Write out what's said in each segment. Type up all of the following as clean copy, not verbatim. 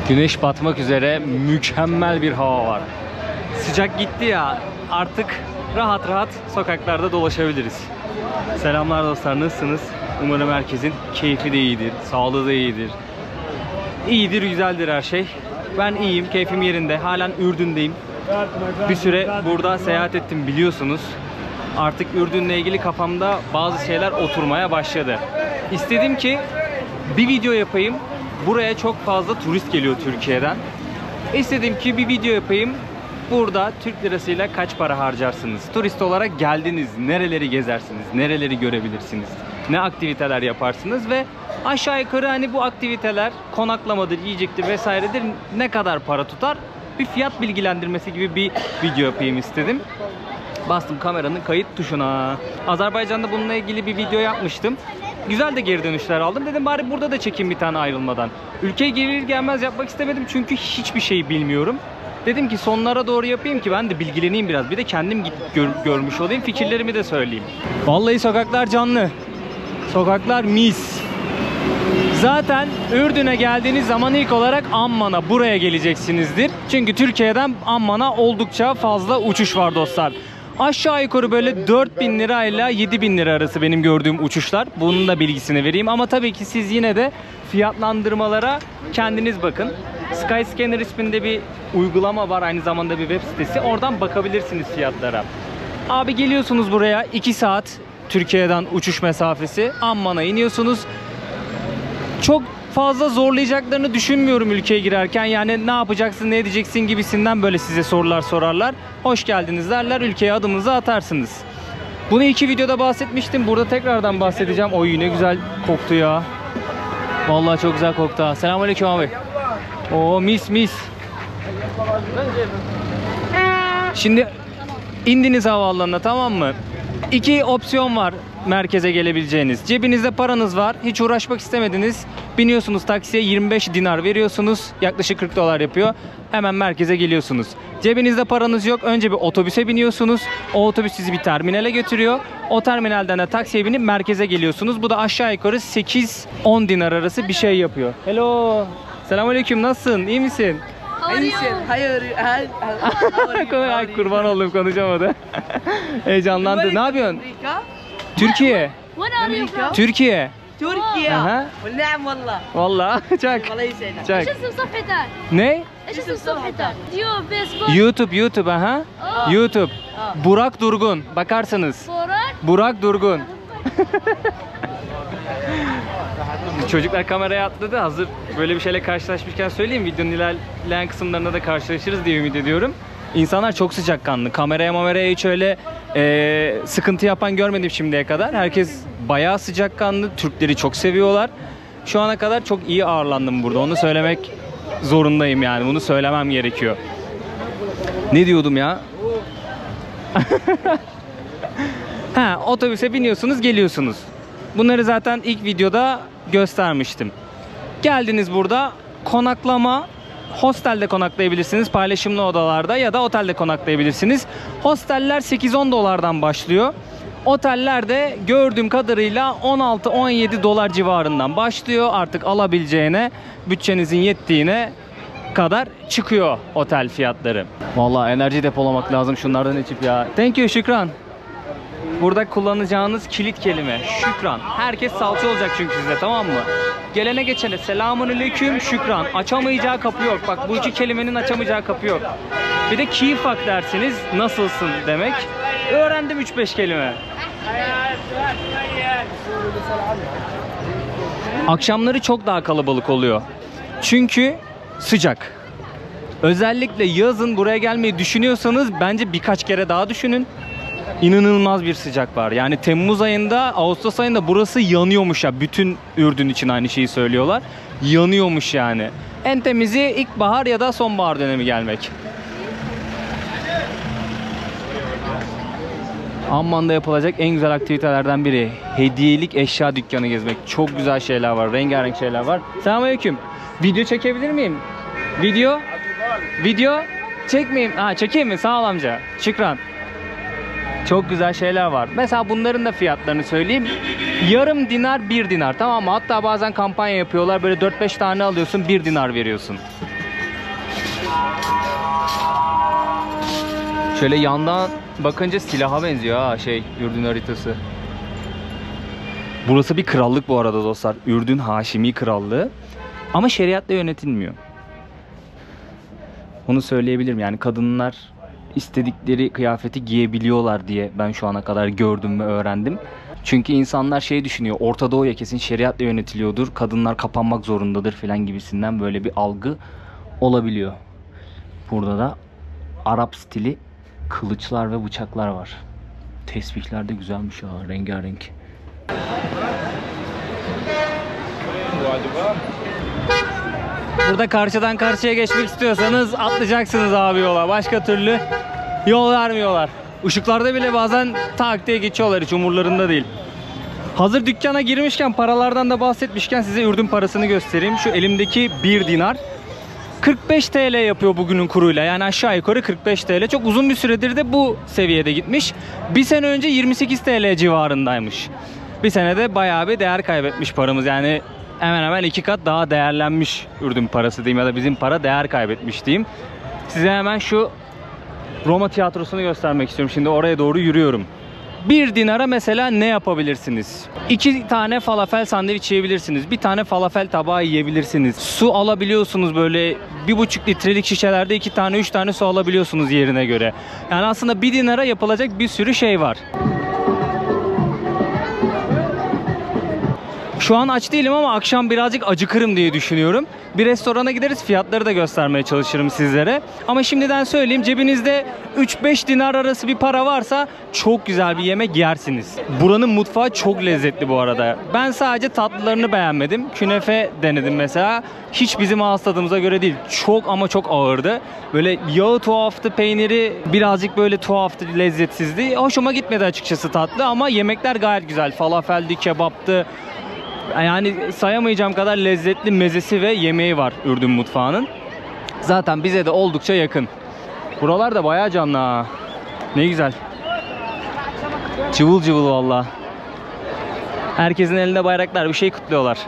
Güneş batmak üzere, mükemmel bir hava var. Sıcak gitti ya, artık rahat rahat sokaklarda dolaşabiliriz. Selamlar dostlar, nasılsınız? Umarım herkesin keyfi de iyidir, sağlığı da iyidir. İyidir, güzeldir her şey. Ben iyiyim, keyfim yerinde. Halen Ürdün'deyim. Bir süre burada seyahat ettim biliyorsunuz. Artık Ürdün'le ilgili kafamda bazı şeyler oturmaya başladı. İstedim ki bir video yapayım. Buraya çok fazla turist geliyor Türkiye'den. İstedim ki bir video yapayım. Burada Türk lirasıyla kaç para harcarsınız? Turist olarak geldiniz. Nereleri gezersiniz? Nereleri görebilirsiniz? Ne aktiviteler yaparsınız? Ve aşağı yukarı hani bu aktiviteler konaklamadır, yiyecektir vesairedir ne kadar para tutar? Bir fiyat bilgilendirmesi gibi bir video yapayım istedim. Bastım kameranın kayıt tuşuna. Azerbaycan'da bununla ilgili bir video yapmıştım. Güzel de geri dönüşler aldım. Dedim bari burada da çekeyim bir tane ayrılmadan. Ülkeye gelir gelmez yapmak istemedim çünkü hiçbir şey bilmiyorum. Dedim ki sonlara doğru yapayım ki ben de bilgileneyim biraz. Bir de kendim gidip görmüş olayım. Fikirlerimi de söyleyeyim. Vallahi sokaklar canlı. Sokaklar mis. Zaten Ürdün'e geldiğiniz zaman ilk olarak Amman'a, buraya geleceksinizdir. Çünkü Türkiye'den Amman'a oldukça fazla uçuş var dostlar. Aşağı yukarı böyle 4.000 lira ile 7.000 lira arası benim gördüğüm uçuşlar. Bunun da bilgisini vereyim ama tabii ki siz yine de fiyatlandırmalara kendiniz bakın. Skyscanner isminde bir uygulama var, aynı zamanda bir web sitesi. Oradan bakabilirsiniz fiyatlara. Abi geliyorsunuz buraya, 2 saat Türkiye'den uçuş mesafesi. Amman'a iniyorsunuz. Çok fazla zorlayacaklarını düşünmüyorum ülkeye girerken. Yani ne yapacaksın, ne edeceksin gibisinden böyle size sorular sorarlar. Hoş geldiniz derler, ülkeye adımınızı atarsınız. Bunu 2 videoda bahsetmiştim. Burada tekrardan bahsedeceğim. Oy ne güzel koktu ya. Vallahi çok güzel koktu. Selamünaleyküm abi. Oo mis mis. Şimdi indiniz havaalanına, tamam mı? 2 opsiyon var merkeze gelebileceğiniz. Cebinizde paranız var, hiç uğraşmak istemediniz. Biniyorsunuz taksiye, 25 dinar veriyorsunuz. Yaklaşık 40 dolar yapıyor. Hemen merkeze geliyorsunuz. Cebinizde paranız yok. Önce bir otobüse biniyorsunuz. O otobüs sizi bir terminale götürüyor. O terminalden de taksiye binip merkeze geliyorsunuz. Bu da aşağı yukarı 8-10 dinar arası bir şey yapıyor. Hello. Selamünaleyküm. Nasılsın? İyi misin? Hayır. Ay kurban oldum, konuşamadı. Heyecanlandı. Ne yapıyorsun? Türkiye. Türkiye. Türkiye. Aha. والنعم والله. Vallahi çak. الله يسعدك. Çak. ايش اسم صفحتك؟ Ne? ايش اسم صفحتك؟ يوتيوب فيسبوك YouTube aha. YouTube. Burak Durgun. Bakarsınız. فورك Burak Durgun. Çocuklar kameraya atladı. Hazır böyle bir şeyle karşılaşmışken söyleyeyim. Videonun ilerleyen kısımlarında da karşılaşırız diye ümit ediyorum. İnsanlar çok sıcakkanlı. Kameraya hiç öyle sıkıntı yapan görmedim şimdiye kadar. Herkes bayağı sıcakkanlı. Türkleri çok seviyorlar. Şu ana kadar çok iyi ağırlandım burada. Onu söylemek zorundayım yani. Bunu söylemem gerekiyor. Ne diyordum ya? Ha, otobüse biniyorsunuz, geliyorsunuz. Bunları zaten ilk videoda göstermiştim. Geldiniz, burada konaklama, hostelde konaklayabilirsiniz, paylaşımlı odalarda ya da otelde konaklayabilirsiniz. Hosteller 8-10 dolardan başlıyor. Oteller de gördüğüm kadarıyla 16-17 dolar civarından başlıyor. Artık alabileceğine, bütçenizin yettiğine kadar çıkıyor otel fiyatları. Vallahi enerji depolamak lazım şunlardan içip ya. Thank you, şükran. Burada kullanacağınız kilit kelime şükran. Herkes salça olacak çünkü size, tamam mı? Gelene geçene selamünaleyküm, şükran. Açamayacağı kapı yok. Bak bu 2 kelimenin açamayacağı kapı yok. Bir de keyfak dersiniz, nasılsın demek. Öğrendim 3-5 kelime. Akşamları çok daha kalabalık oluyor. Çünkü sıcak. Özellikle yazın buraya gelmeyi düşünüyorsanız bence birkaç kere daha düşünün. İnanılmaz bir sıcak var. Yani Temmuz ayında, Ağustos ayında burası yanıyormuş ya. Bütün Ürdün için aynı şeyi söylüyorlar. Yanıyormuş yani. En temizi ilkbahar ya da sonbahar dönemi gelmek. Amman'da yapılacak en güzel aktivitelerden biri. Hediyelik eşya dükkanı gezmek. Çok güzel şeyler var. Rengarenk şeyler var. Selamünaleyküm. Video çekebilir miyim? Video çekmeyeyim. Ha, çekeyim mi? Sağ ol amca. Şükran. Çok güzel şeyler var. Mesela bunların da fiyatlarını söyleyeyim. Yarım dinar 1 dinar, tamam mı? Hatta bazen kampanya yapıyorlar. Böyle 4-5 tane alıyorsun, 1 dinar veriyorsun. Şöyle yandan bakınca silaha benziyor ha Ürdün haritası. Burası bir krallık bu arada dostlar. Ürdün Haşimi Krallığı. Ama şeriatla yönetilmiyor. Onu söyleyebilirim. Yani kadınlar istedikleri kıyafeti giyebiliyorlar diye ben şu ana kadar gördüm ve öğrendim. Çünkü insanlar düşünüyor. Orta Doğu'ya kesin şeriatla yönetiliyordur. Kadınlar kapanmak zorundadır falan gibisinden böyle bir algı olabiliyor. Burada da Arap stili kılıçlar ve bıçaklar var. Tesbihler de güzelmiş ha, rengarenk. Burada karşıdan karşıya geçmek istiyorsanız atlayacaksınız abi yola. Başka türlü yol vermiyorlar. Işıklarda bile bazen tak diye geçiyorlar, hiç umurlarında değil. Hazır dükkana girmişken, paralardan da bahsetmişken size Ürdün parasını göstereyim. Şu elimdeki 1 dinar 45 TL yapıyor bugünün kuruyla. Yani aşağı yukarı 45 TL. Çok uzun bir süredir de bu seviyede gitmiş. Bir sene önce 28 TL civarındaymış. Bir senede bayağı bir değer kaybetmiş paramız. Yani hemen hemen 2 kat daha değerlenmiş Ürdün parası diyeyim, ya da bizim para değer kaybetmiş diyeyim. Size hemen şu Roma tiyatrosunu göstermek istiyorum. Şimdi oraya doğru yürüyorum. 1 dinara mesela ne yapabilirsiniz? 2 tane falafel sandviç yiyebilirsiniz. 1 tane falafel tabağı yiyebilirsiniz. Su alabiliyorsunuz, böyle 1,5 litrelik şişelerde 2 tane 3 tane su alabiliyorsunuz yerine göre. Yani aslında 1 dinara yapılacak bir sürü şey var. Şu an aç değilim ama akşam birazcık acıkırım diye düşünüyorum. Bir restorana gideriz, fiyatları da göstermeye çalışırım sizlere. Ama şimdiden söyleyeyim, cebinizde 3-5 dinar arası bir para varsa çok güzel bir yemek yersiniz. Buranın mutfağı çok lezzetli bu arada. Ben sadece tatlılarını beğenmedim. Künefe denedim mesela. Hiç bizim ağız tadımıza göre değil. Çok ama çok ağırdı. Böyle yağı tuhaftı, peyniri birazcık böyle tuhaftı, lezzetsizdi. Hoşuma gitmedi açıkçası tatlı ama yemekler gayet güzel. Falafeldi, kebaptı. Yani sayamayacağım kadar lezzetli mezesi ve yemeği var Ürdün mutfağının. Zaten bize de oldukça yakın. Buralar da bayağı canlı ha. Ne güzel. Cıvıl cıvıl valla. Herkesin elinde bayraklar, bir şey kutluyorlar.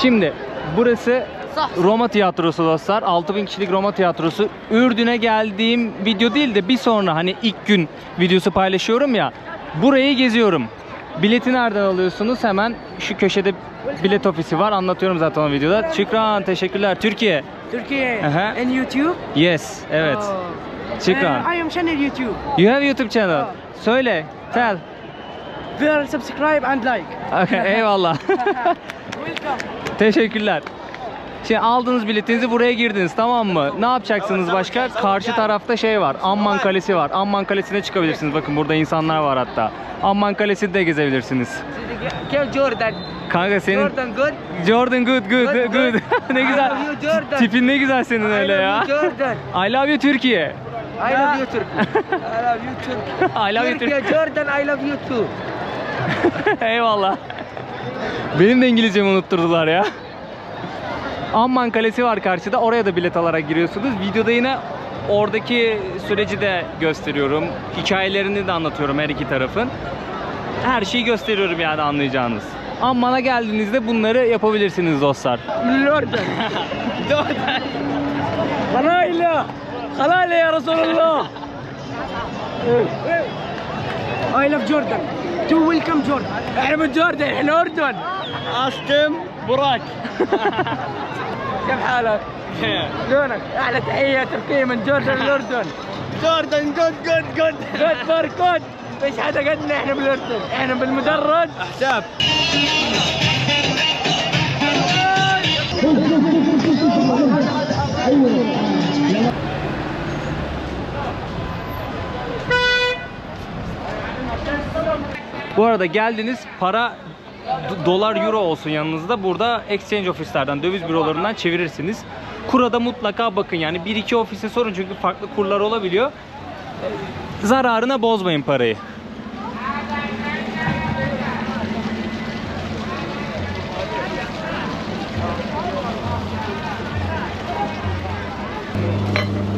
Şimdi burası Roma tiyatrosu dostlar. 6000 kişilik Roma tiyatrosu. Ürdün'e geldiğim video değil de bir sonra, hani ilk gün videosu paylaşıyorum ya. Burayı geziyorum. Bileti nereden alıyorsunuz? Hemen şu köşede bilet ofisi var. Anlatıyorum zaten o videoda. Şükran, teşekkürler. Türkiye. Türkiye. Aha. And YouTube? Yes, evet. Şükran. I am channel YouTube. You have YouTube channel. Söyle, tell. Will subscribe and like. Okay, eyvallah. Welcome. Teşekkürler. Şimdi aldınız biletinizi, buraya girdiniz, tamam mı? Ne yapacaksınız başka? Karşı tarafta şey var. Amman Kalesi var. Amman Kalesi'ne çıkabilirsiniz. Bakın burada insanlar var hatta. Amman Kalesi'ni de gezebilirsiniz. Gel Jordan. Kanka senin... Jordan good. Jordan good. Ne güzel. I love you, Jordan. Tipin ne güzel senin öyle ya. I love you, Jordan. I love you Türkiye. I love you Turkey. I love you Turkey. I love you Türkiye, Türkiye. Jordan, I love you too. Eyvallah. Benim de İngilizcemi unutturdular ya. Amman Kalesi var karşıda. Oraya da bilet alarak giriyorsunuz. Videoda yine oradaki süreci de gösteriyorum. Hikayelerini de anlatıyorum her iki tarafın. Her şeyi gösteriyorum yani, anlayacağınız. Amman'a geldiğinizde bunları yapabilirsiniz dostlar. Jordan. Jordan. Halayla. Halayla ya Resulallah. I love Jordan. To welcome Jordan. احنا من جوردن، احنا اردن. Aşkım Burak. كيف حالك؟ شلونك؟ احلى تحيه تركيه من جوردن الاردن. Jordan good. جود فور جود. مش حدا قدنا احنا بالاردن، احنا بالمدرج. Ahşap. Bu arada geldiniz, para dolar euro olsun yanınızda, burada exchange ofislerden, döviz bürolarından çevirirsiniz. Kura da mutlaka bakın, yani 1-2 ofise sorun çünkü farklı kurlar olabiliyor. Zararına bozmayın parayı.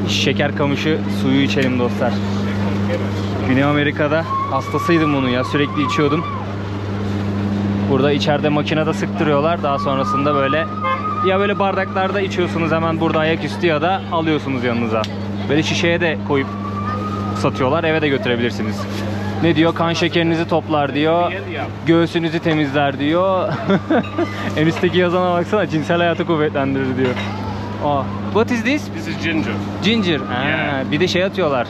Şeker kamışı suyu içelim dostlar. Güney Amerika'da hastasıydım bunu ya, sürekli içiyordum. Burada içeride makinede sıktırıyorlar. Daha sonrasında böyle ya böyle bardaklarda içiyorsunuz hemen burada ayaküstü ya da alıyorsunuz yanınıza. Böyle şişeye de koyup satıyorlar. Eve de götürebilirsiniz. Ne diyor? Kan şekerinizi toplar diyor. Göğsünüzü temizler diyor. En üstteki yazana baksana, cinsel hayatı kuvvetlendirir diyor. Aa, what is this? This is ginger. Ginger. Bir de şey atıyorlar.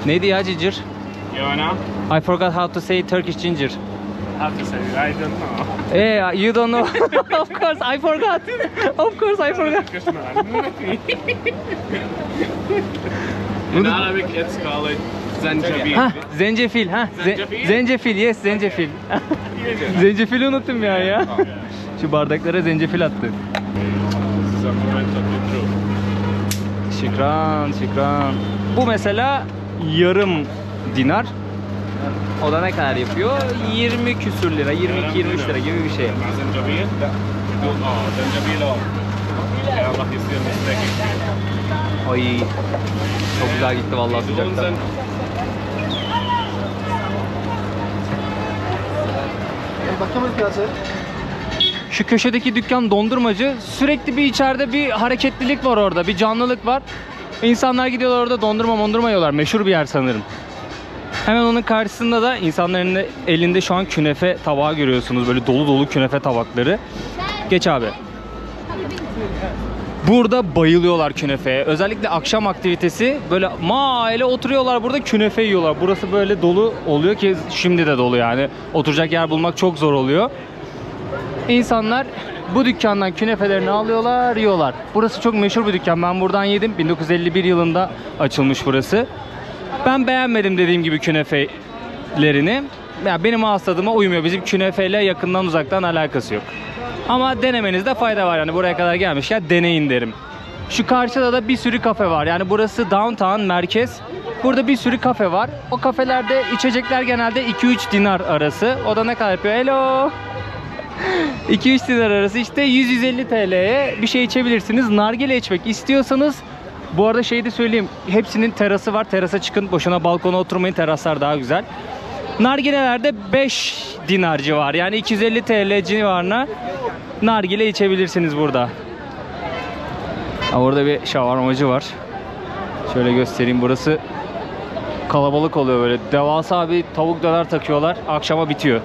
Neydi ya ginger? You know? I forgot how to say Turkish ginger. How to say it? I don't know. You don't know. Of course I forgot. Of course I forgot. In Arabic it's called zanjabil. Ha, zencefil. Ha, Zencefil? zencefil. Yes, zencefil. Zencefili unuttum ya. Şu bardaklara zencefil attı. This is a moment of the truth. Şükran, şükran. Bu mesela yarım dinar. O da ne kadar yapıyor? 20 küsür lira, 22-23 lira gibi bir şey. مع زنجبيل؟ لا. بدون زنجبيل يا الله يصير مستكين. Ay, çok güzel gitti vallahi بدون sıcakta. Şu köşedeki dükkan dondurmacı. Sürekli bir içeride bir hareketlilik var orada, bir canlılık var. İnsanlar gidiyorlar orada dondurma yiyorlar. Meşhur bir yer sanırım. Hemen onun karşısında da insanların elinde şu an künefe tabağı görüyorsunuz. Böyle dolu dolu künefe tabakları. Geç abi. Burada bayılıyorlar künefeye. Özellikle akşam aktivitesi böyle maile oturuyorlar burada künefe yiyorlar. Burası böyle dolu oluyor ki şimdi de dolu yani. Oturacak yer bulmak çok zor oluyor. İnsanlar bu dükkandan künefelerini alıyorlar, yiyorlar. Burası çok meşhur bir dükkan. Ben buradan yedim. 1951 yılında açılmış burası. Ben beğenmedim dediğim gibi künefelerini. Ya benim ağız tadıma uymuyor. Bizim künefeyle yakından uzaktan alakası yok. Ama denemenizde fayda var. Yani buraya kadar gelmişken deneyin derim. Şu karşıda da bir sürü kafe var. Yani burası downtown merkez. Burada bir sürü kafe var. O kafelerde içecekler genelde 2-3 dinar arası. O da ne kadar yapıyor? Hello. 2-3 dinar arası işte 100-150 TL'ye bir şey içebilirsiniz. Nargile içmek istiyorsanız, bu arada şeyi de söyleyeyim. Hepsinin terası var. Terasa çıkın. Boşuna balkona oturmayın. Teraslar daha güzel. Nargilelerde 5 dinar civarı. Yani 250 TL civarına nargile içebilirsiniz burada. Orada bir şavarmacı var. Şöyle göstereyim. Burası kalabalık oluyor böyle. Devasa bir tavuk döner takıyorlar. Akşama bitiyor.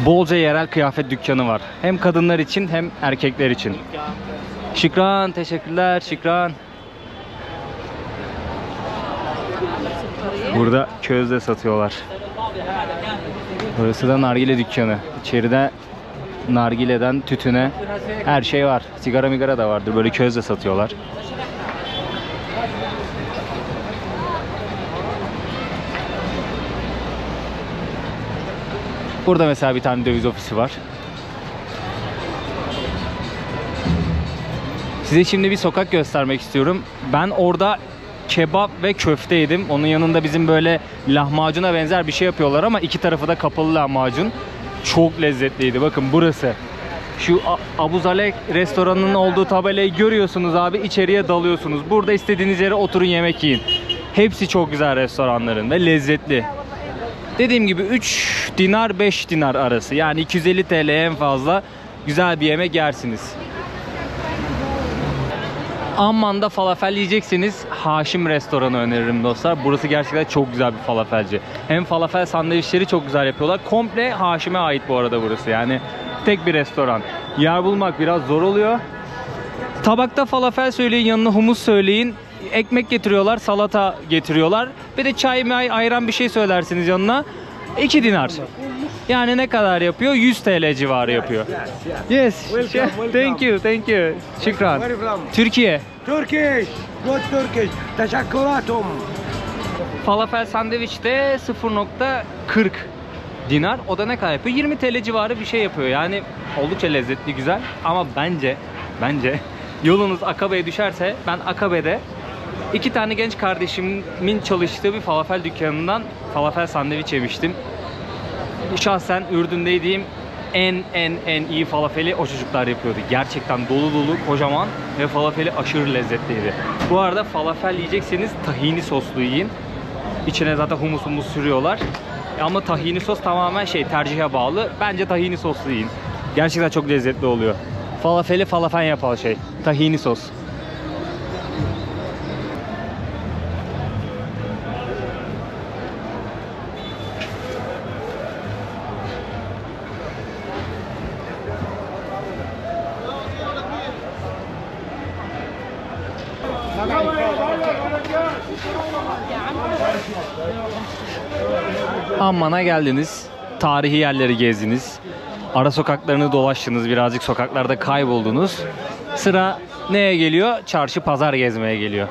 Bolca yerel kıyafet dükkanı var. Hem kadınlar için hem erkekler için. Şükran, teşekkürler. Şükran. Burada közde satıyorlar. Burası da nargile dükkanı. İçeride nargileden tütüne her şey var. Sigara migara da vardır. Böyle közde satıyorlar. Burada mesela bir tane döviz ofisi var. Size şimdi bir sokak göstermek istiyorum. Ben orada kebap ve köfte yedim. Onun yanında bizim böyle lahmacuna benzer bir şey yapıyorlar ama iki tarafı da kapalı lahmacun. Çok lezzetliydi. Bakın burası. Şu Abu Zalek restoranının olduğu tabelayı görüyorsunuz abi. İçeriye dalıyorsunuz. Burada istediğiniz yere oturun, yemek yiyin. Hepsi çok güzel restoranların ve lezzetli. Dediğim gibi 3 dinar 5 dinar arası. Yani 250 TL en fazla güzel bir yemek yersiniz. Amman'da falafel yiyecekseniz Haşim restoranı öneririm dostlar. Burası gerçekten çok güzel bir falafelci. Hem falafel sandviçleri çok güzel yapıyorlar. Komple Haşim'e ait bu arada burası. Yani tek bir restoran. Yer bulmak biraz zor oluyor. Tabakta falafel söyleyin, yanına humus söyleyin. Ekmek getiriyorlar, salata getiriyorlar. Bir de çay, ayran bir şey söylersiniz yanına. 2 dinar. Yani ne kadar yapıyor? 100 TL civarı yapıyor. Yes. Thank you, thank you. Şükran. Türkiye. Turkish. Good Turkish. Teşekküratum. Falafel sandviç de 0.40 dinar. O da ne kadar yapıyor? 20 TL civarı bir şey yapıyor. Yani oldukça lezzetli, güzel. Ama bence yolunuz Akabe'ye düşerse, ben Akabe'de 2 tane genç kardeşimin çalıştığı bir falafel dükkanından falafel sandviç yemiştim. Şahsen Ürdün'de yediğim en iyi falafeli o çocuklar yapıyordu. Gerçekten dolu dolu, kocaman ve falafeli aşırı lezzetliydi. Bu arada falafel yiyecekseniz tahini soslu yiyin. İçine zaten humus sürüyorlar. Ama tahini sos tamamen tercihe bağlı. Bence tahini soslu yiyin. Gerçekten çok lezzetli oluyor. Falafeli falafen yapan tahini sos. Amman'a geldiniz. Tarihi yerleri gezdiniz. Ara sokaklarını dolaştınız. Birazcık sokaklarda kayboldunuz. Sıra neye geliyor? Çarşı pazar gezmeye geliyor.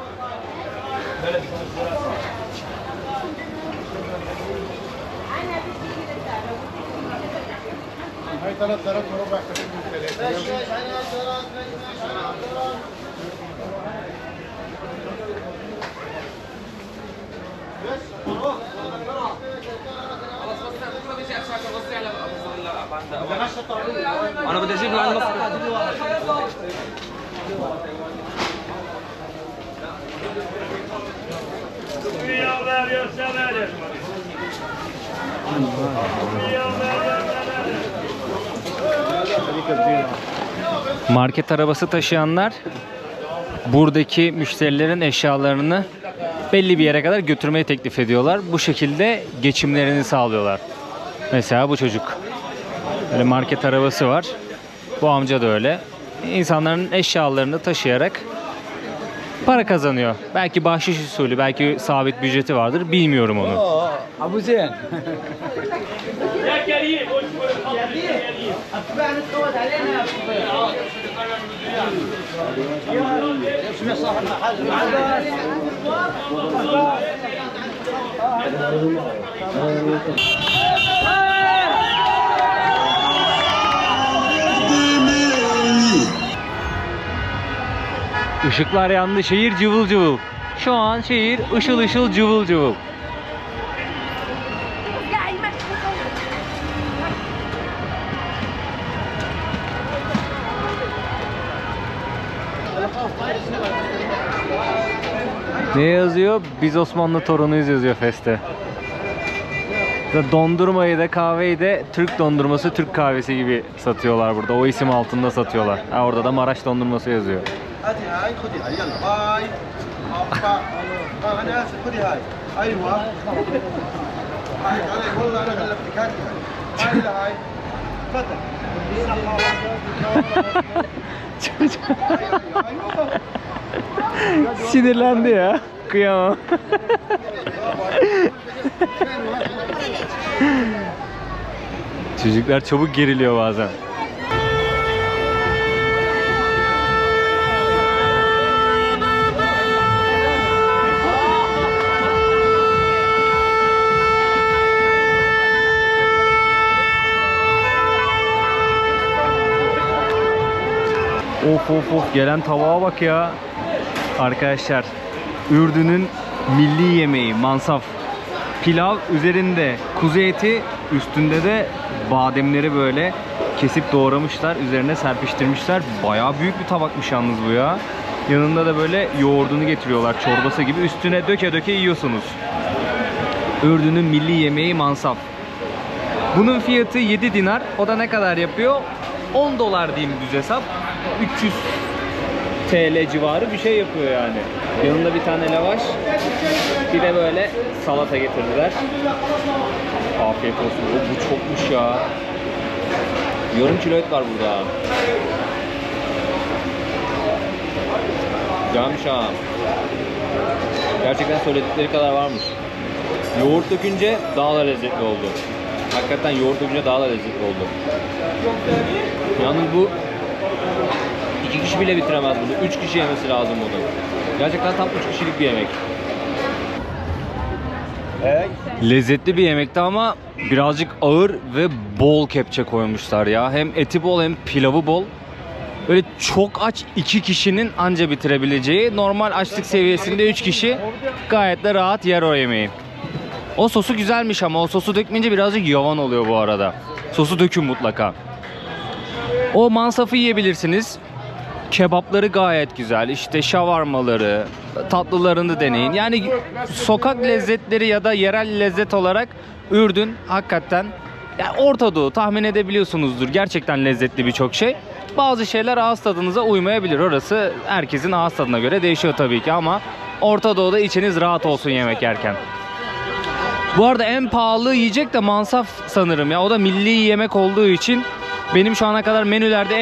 انا بدي اجيب لعند مصر. Market arabası taşıyanlar buradaki müşterilerin eşyalarını belli bir yere kadar götürmeyi teklif ediyorlar. Bu şekilde geçimlerini sağlıyorlar. Mesela bu çocuk. Böyle market arabası var. Bu amca da öyle. İnsanların eşyalarını taşıyarak para kazanıyor. Belki bahşiş usulü, belki sabit bir ücreti vardır. Bilmiyorum onu. ابو زين Işıklar yandı, şehir cıvıl cıvıl. Şu an şehir ışıl ışıl cıvıl cıvıl. Ne yazıyor? Biz Osmanlı torunuyuz yazıyor Feste. Dondurmayı da kahveyi de Türk dondurması, Türk kahvesi gibi satıyorlar burada. O isim altında satıyorlar. Ha, orada da Maraş dondurması yazıyor. هاتي هاي خذي هاي يلا هاي انا اسف خذي هاي ايوه هاي تعالي والله انا غلبتك هاتي هاي هاي هاي تفضل Sinirlendi ya. Kıyamam. Çocuklar çabuk geriliyor bazen. Of of of, gelen tabağa bak ya. Arkadaşlar, Ürdün'ün milli yemeği mansaf. Pilav, üzerinde kuzu eti, üstünde de bademleri böyle kesip doğramışlar, üzerine serpiştirmişler. Bayağı büyük bir tabakmış yalnız bu ya. Yanında da böyle yoğurdunu getiriyorlar, çorbası gibi. Üstüne döke döke yiyorsunuz. Ürdün'ün milli yemeği mansaf. Bunun fiyatı 7 dinar. O da ne kadar yapıyor? 10 dolar diyeyim düz hesap. 300 TL civarı bir şey yapıyor yani. Yanında bir tane lavaş, bir de böyle salata getirdiler. Afiyet olsun. Bu çokmuş ya. Yarım kilo et var burada. Güzelmiş ha. Gerçekten söyledikleri kadar varmış. Yoğurt dökünce daha da lezzetli oldu. Hakikaten yoğurt dökünce daha da lezzetli oldu. Yalnız bu 2 kişi bile bitiremez bunu. 3 kişi yemesi lazım bunu. Gerçekten tam 3 kişilik bir yemek. Lezzetli bir yemekti ama birazcık ağır ve bol kepçe koymuşlar ya. Hem eti bol hem pilavı bol. Böyle çok aç 2 kişinin anca bitirebileceği, normal açlık seviyesinde 3 kişi gayet de rahat yer o yemeği. O sosu güzelmiş ama o sosu dökmeyince birazcık yavan oluyor bu arada. Sosu dökün mutlaka. O mansafı yiyebilirsiniz. Kebapları gayet güzel. İşte şavarmaları, tatlılarını deneyin. Yani sokak lezzetleri ya da yerel lezzet olarak Ürdün hakikaten, yani Orta Doğu, tahmin edebiliyorsunuzdur. Gerçekten lezzetli birçok şey. Bazı şeyler ağız tadınıza uymayabilir. Orası herkesin ağız tadına göre değişiyor tabii ki, ama Orta Doğu'da içiniz rahat olsun yemek yerken. Bu arada en pahalı yiyecek de mansaf sanırım ya. O da milli yemek olduğu için benim şu ana kadar menülerde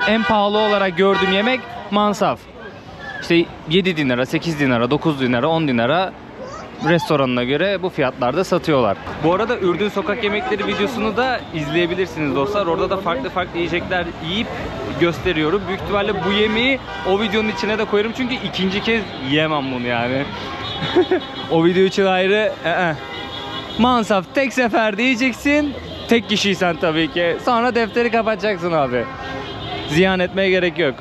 en pahalı olarak gördüğüm yemek mansaf. İşte 7 dinara, 8 dinara, 9 dinara, 10 dinara restoranına göre bu fiyatlarda satıyorlar. Bu arada Ürdün sokak yemekleri videosunu da izleyebilirsiniz dostlar. Orada da farklı farklı yiyecekler yiyip gösteriyorum. Büyük ihtimalle bu yemeği o videonun içine de koyarım çünkü ikinci kez yiyemem bunu yani. O video için ayrı. Mansaf tek seferde yiyeceksin. Tek kişiysen tabii ki. Sonra defteri kapatacaksın abi. Ziyan etmeye gerek yok.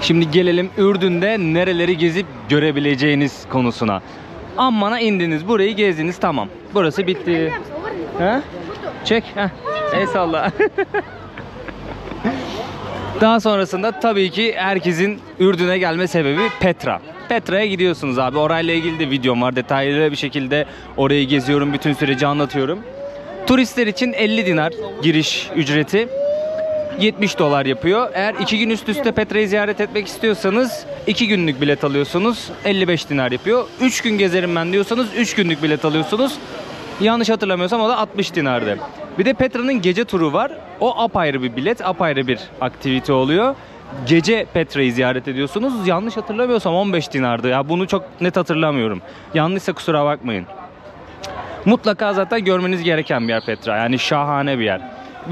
Şimdi gelelim Ürdün'de nereleri gezip görebileceğiniz konusuna. Amman'a indiniz, burayı gezdiniz, tamam. Burası bitti. He? Çek. Eyvallah. Daha sonrasında tabii ki herkesin Ürdün'e gelme sebebi Petra. Petra'ya gidiyorsunuz abi. Orayla ilgili de videom var. Detaylı bir şekilde orayı geziyorum. Bütün süreci anlatıyorum. Turistler için 50 dinar giriş ücreti. 70 dolar yapıyor. Eğer 2 gün üst üste Petra'yı ziyaret etmek istiyorsanız 2 günlük bilet alıyorsunuz. 55 dinar yapıyor. 3 gün gezerim ben diyorsanız 3 günlük bilet alıyorsunuz. Yanlış hatırlamıyorsam o da 60 dinardı. Bir de Petra'nın gece turu var. O apayrı bir bilet, apayrı bir aktivite oluyor. Gece Petra'yı ziyaret ediyorsunuz. Yanlış hatırlamıyorsam 15 dinardı. Ya bunu çok net hatırlamıyorum. Yanlışsa kusura bakmayın. Mutlaka zaten görmeniz gereken bir yer Petra. Yani şahane bir yer.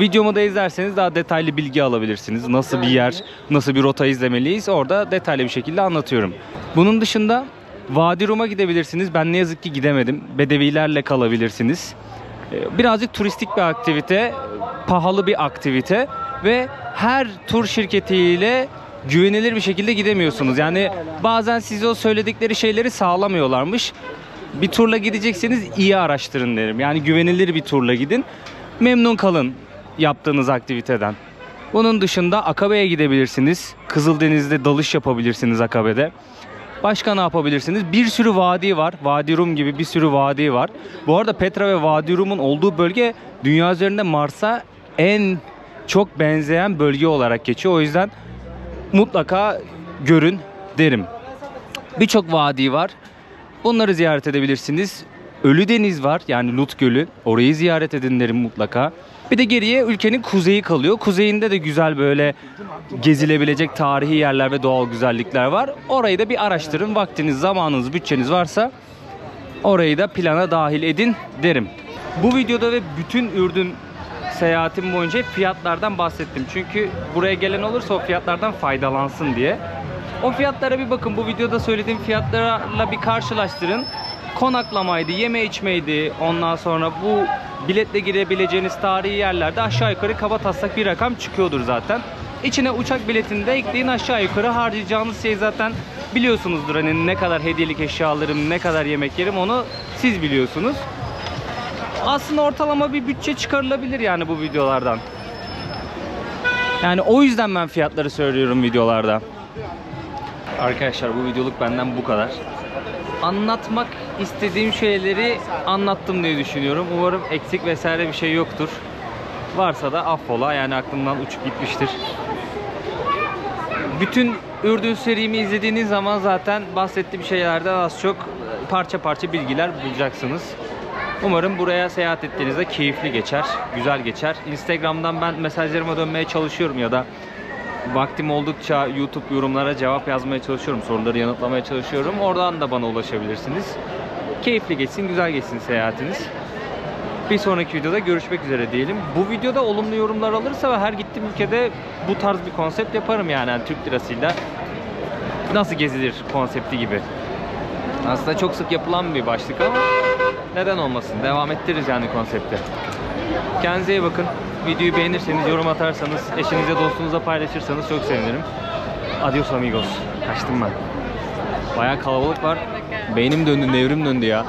Videomu da izlerseniz daha detaylı bilgi alabilirsiniz. Nasıl bir yer, nasıl bir rota izlemeliyiz, orada detaylı bir şekilde anlatıyorum. Bunun dışında Vadi Rum'a gidebilirsiniz. Ben ne yazık ki gidemedim. Bedevilerle kalabilirsiniz. Birazcık turistik bir aktivite, pahalı bir aktivite ve her tur şirketiyle güvenilir bir şekilde gidemiyorsunuz. Yani bazen size o söyledikleri şeyleri sağlamıyorlarmış. Bir turla gidecekseniz iyi araştırın derim. Yani güvenilir bir turla gidin. Memnun kalın yaptığınız aktiviteden. Bunun dışında Akabe'ye gidebilirsiniz. Kızıldeniz'de dalış yapabilirsiniz Akabe'de. Başka ne yapabilirsiniz? Bir sürü vadi var. Vadi Rum gibi bir sürü vadi var. Bu arada Petra ve Vadi Rum'un olduğu bölge dünya üzerinde Mars'a en çok benzeyen bölge olarak geçiyor. O yüzden mutlaka görün derim. Birçok vadi var. Bunları ziyaret edebilirsiniz. Ölüdeniz var, yani Lut Gölü. Orayı ziyaret edin derim mutlaka. Bir de geriye ülkenin kuzeyi kalıyor. Kuzeyinde de güzel böyle gezilebilecek tarihi yerler ve doğal güzellikler var. Orayı da bir araştırın. Vaktiniz, zamanınız, bütçeniz varsa orayı da plana dahil edin derim. Bu videoda ve bütün Ürdün seyahatim boyunca fiyatlardan bahsettim. Çünkü buraya gelen olursa o fiyatlardan faydalansın diye. O fiyatlara bir bakın. Bu videoda söylediğim fiyatlarla bir karşılaştırın. Konaklamaydı, yeme içmeydi, ondan sonra bu biletle girebileceğiniz tarihi yerlerde aşağı yukarı kabataslak bir rakam çıkıyordur zaten. İçine uçak biletini de ekleyin, aşağı yukarı harcayacağınız şey zaten biliyorsunuzdur. Hani ne kadar hediyelik eşyalarım, ne kadar yemek yerim, onu siz biliyorsunuz. Aslında ortalama bir bütçe çıkarılabilir yani bu videolardan. Yani o yüzden ben fiyatları söylüyorum videolarda. Arkadaşlar bu videoluk benden bu kadar. Anlatmak istediğim şeyleri anlattım diye düşünüyorum. Umarım eksik vesaire bir şey yoktur. Varsa da affola, yani aklımdan uçup gitmiştir. Bütün Ürdün serimi izlediğiniz zaman zaten bahsettiğim şeylerden az çok parça parça bilgiler bulacaksınız. Umarım buraya seyahat ettiğinizde keyifli geçer, güzel geçer. Instagram'dan ben mesajlarıma dönmeye çalışıyorum ya da vaktim oldukça YouTube yorumlara cevap yazmaya çalışıyorum. Soruları yanıtlamaya çalışıyorum. Oradan da bana ulaşabilirsiniz. Keyifli geçsin, güzel geçsin seyahatiniz. Bir sonraki videoda görüşmek üzere diyelim. Bu videoda olumlu yorumlar alırsa ve her gittiğim ülkede bu tarz bir konsept yaparım yani Türk lirasıyla nasıl gezilir konsepti gibi. Aslında çok sık yapılan bir başlık ama neden olmasın? Devam ettiririz yani konsepti. Kendinize iyi bakın. Videoyu beğenirseniz, yorum atarsanız, eşinize dostunuza paylaşırsanız çok sevinirim. Adios amigos. Kaçtım ben. Bayağı kalabalık var. Beynim döndü, nevrim döndü ya.